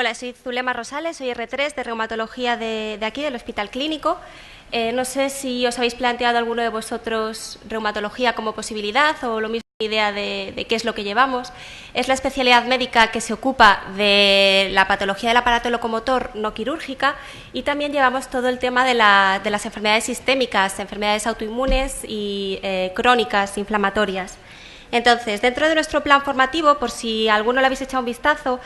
Hola, soy Zulema Rosales, soy R3 de reumatología de aquí, del Hospital Clínico. No sé si os habéis planteado alguno de vosotros reumatología como posibilidad o lo mismo idea de qué es lo que llevamos. Es la especialidad médica que se ocupa de la patología del aparato locomotor no quirúrgica y también llevamos todo el tema de las enfermedades sistémicas, enfermedades autoinmunes y crónicas, inflamatorias. Entonces, dentro de nuestro plan formativo, por si alguno le habéis echado un vistazo,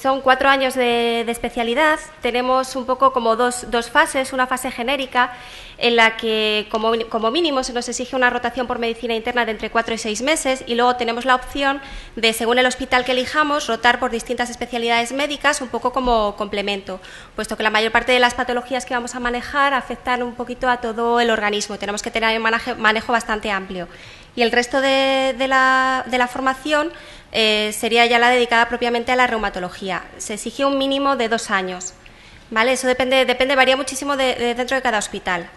son 4 años de especialidad. Tenemos un poco como dos fases, una fase genérica en la que como mínimo se nos exige una rotación por medicina interna de entre 4 y 6 meses y luego tenemos la opción de, según el hospital que elijamos, rotar por distintas especialidades médicas un poco como complemento, puesto que la mayor parte de las patologías que vamos a manejar afectan un poquito a todo el organismo. Tenemos que tener un manejo bastante amplio. Y el resto de la formación sería ya la dedicada propiamente a la reumatología. Se exige un mínimo de 2 años, ¿vale? Eso varía muchísimo dentro de cada hospital.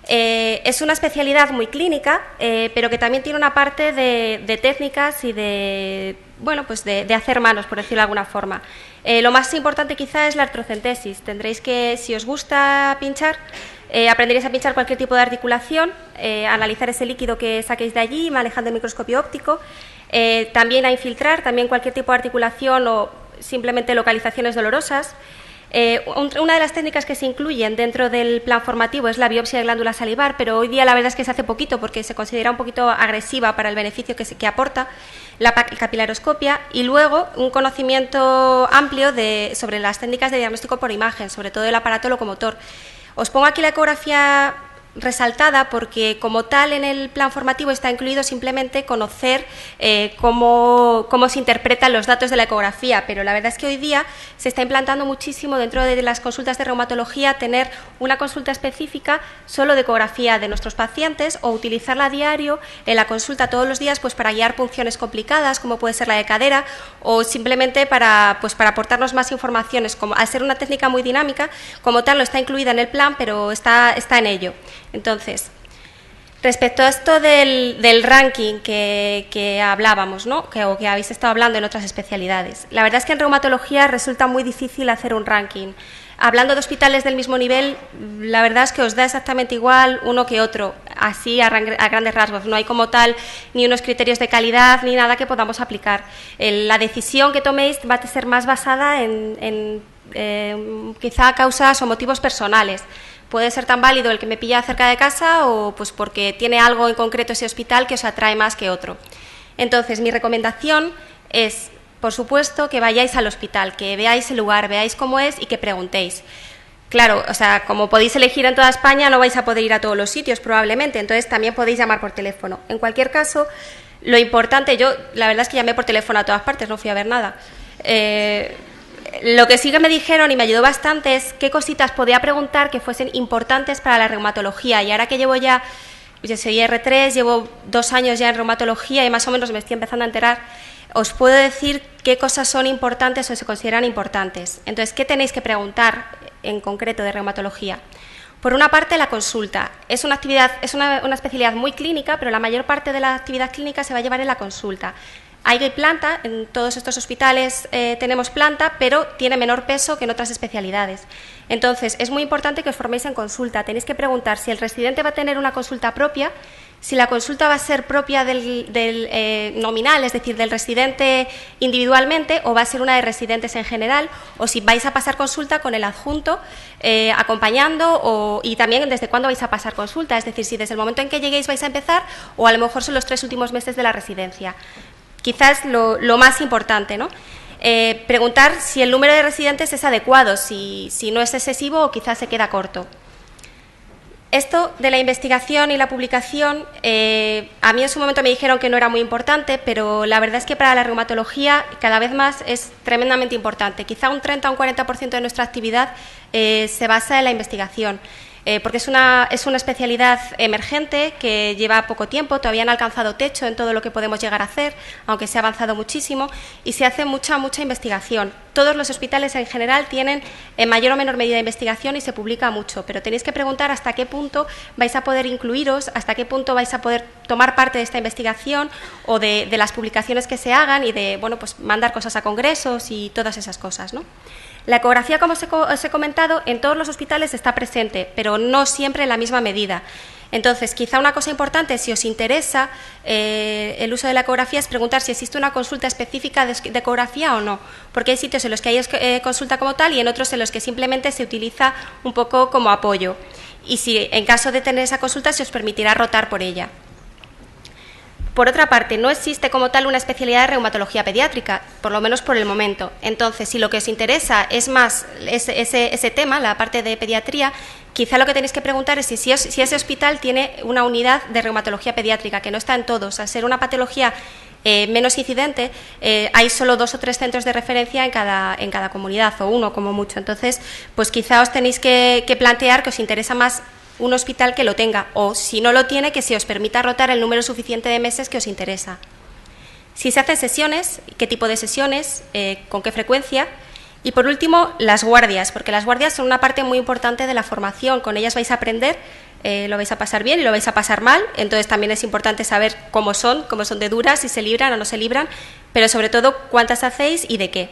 Es una especialidad muy clínica, pero que también tiene una parte de técnicas y de hacer manos, por decirlo de alguna forma. Lo más importante quizá es la artrocentesis. Tendréis que, si os gusta pinchar, aprenderéis a pinchar cualquier tipo de articulación, analizar ese líquido que saquéis de allí manejando el microscopio óptico, también a infiltrar también cualquier tipo de articulación o simplemente localizaciones dolorosas. Una de las técnicas que se incluyen dentro del plan formativo es la biopsia de glándula salivar, pero hoy día la verdad es que se hace poquito porque se considera un poquito agresiva para el beneficio que aporta, la capilaroscopia y luego un conocimiento amplio sobre las técnicas de diagnóstico por imagen, sobre todo el aparato locomotor. Os pongo aquí la ecografía resaltada porque como tal en el plan formativo está incluido simplemente conocer cómo se interpretan los datos de la ecografía, pero la verdad es que hoy día se está implantando muchísimo dentro de las consultas de reumatología tener una consulta específica solo de ecografía de nuestros pacientes o utilizarla a diario en la consulta todos los días pues para guiar punciones complicadas como puede ser la de cadera o simplemente para aportarnos más informaciones. Al ser una técnica muy dinámica, como tal no está incluida en el plan, pero está en ello. Entonces, respecto a esto del ranking que hablábamos, ¿no? que habéis estado hablando en otras especialidades, la verdad es que en reumatología resulta muy difícil hacer un ranking. Hablando de hospitales del mismo nivel, la verdad es que os da exactamente igual uno que otro, así a grandes rasgos. No hay como tal ni unos criterios de calidad ni nada que podamos aplicar. La decisión que toméis va a ser más basada en quizá causas o motivos personales. Puede ser tan válido el que me pilla cerca de casa o pues porque tiene algo en concreto ese hospital que os atrae más que otro. Entonces, mi recomendación es, por supuesto, que vayáis al hospital, que veáis el lugar, veáis cómo es y que preguntéis. Claro, o sea, como podéis elegir en toda España, no vais a poder ir a todos los sitios probablemente, entonces también podéis llamar por teléfono. En cualquier caso, lo importante, yo la verdad es que llamé por teléfono a todas partes, no fui a ver nada. Lo que sí que me dijeron y me ayudó bastante es qué cositas podía preguntar que fuesen importantes para la reumatología. Y ahora que llevo ya, yo soy R3, llevo 2 años ya en reumatología y más o menos me estoy empezando a enterar, os puedo decir qué cosas son importantes o se consideran importantes. Entonces, ¿qué tenéis que preguntar en concreto de reumatología? Por una parte, la consulta. Es una especialidad muy clínica, pero la mayor parte de la actividad clínica se va a llevar en la consulta. Hay planta, en todos estos hospitales tenemos planta, pero tiene menor peso que en otras especialidades. Entonces, es muy importante que os forméis en consulta. Tenéis que preguntar si el residente va a tener una consulta propia, si la consulta va a ser propia del nominal, es decir, del residente individualmente, o va a ser una de residentes en general, o si vais a pasar consulta con el adjunto acompañando, y también desde cuándo vais a pasar consulta, es decir, si desde el momento en que lleguéis vais a empezar, o a lo mejor son los 3 últimos meses de la residencia. Quizás lo más importante, ¿no? Preguntar si el número de residentes es adecuado, si no es excesivo o quizás se queda corto. Esto de la investigación y la publicación, a mí en su momento me dijeron que no era muy importante, pero la verdad es que para la reumatología cada vez más es tremendamente importante. Quizá un 30 o un 40% de nuestra actividad se basa en la investigación. Porque es una especialidad emergente que lleva poco tiempo, todavía no ha alcanzado techo en todo lo que podemos llegar a hacer, aunque se ha avanzado muchísimo, y se hace mucha investigación. todos los hospitales en general tienen en mayor o menor medida investigación y se publica mucho, pero tenéis que preguntar hasta qué punto vais a poder incluiros, hasta qué punto vais a poder tomar parte de esta investigación o de las publicaciones que se hagan y de, bueno, pues mandar cosas a congresos y todas esas cosas, ¿no? La ecografía, como os he comentado, en todos los hospitales está presente, pero no siempre en la misma medida. Entonces, quizá una cosa importante, si os interesa el uso de la ecografía, es preguntar si existe una consulta específica de ecografía o no, porque hay sitios en los que hay consulta como tal y en otros en los que simplemente se utiliza un poco como apoyo. Y si en caso de tener esa consulta, se os permitirá rotar por ella. Por otra parte, no existe como tal una especialidad de reumatología pediátrica, por lo menos por el momento. Entonces, si lo que os interesa es más ese tema, la parte de pediatría, quizá lo que tenéis que preguntar es si ese hospital tiene una unidad de reumatología pediátrica, que no está en todos. Al ser una patología menos incidente, hay solo 2 o 3 centros de referencia en cada comunidad, o uno como mucho. Entonces, pues quizá os tenéis que plantear que os interesa más un hospital que lo tenga, o si no lo tiene, que se os permita rotar el número suficiente de meses que os interesa. Si se hacen sesiones, qué tipo de sesiones, con qué frecuencia. Y por último, las guardias, porque las guardias son una parte muy importante de la formación. Con ellas vais a aprender, lo vais a pasar bien y lo vais a pasar mal. Entonces también es importante saber cómo son de duras, si se libran o no se libran, pero sobre todo cuántas hacéis y de qué.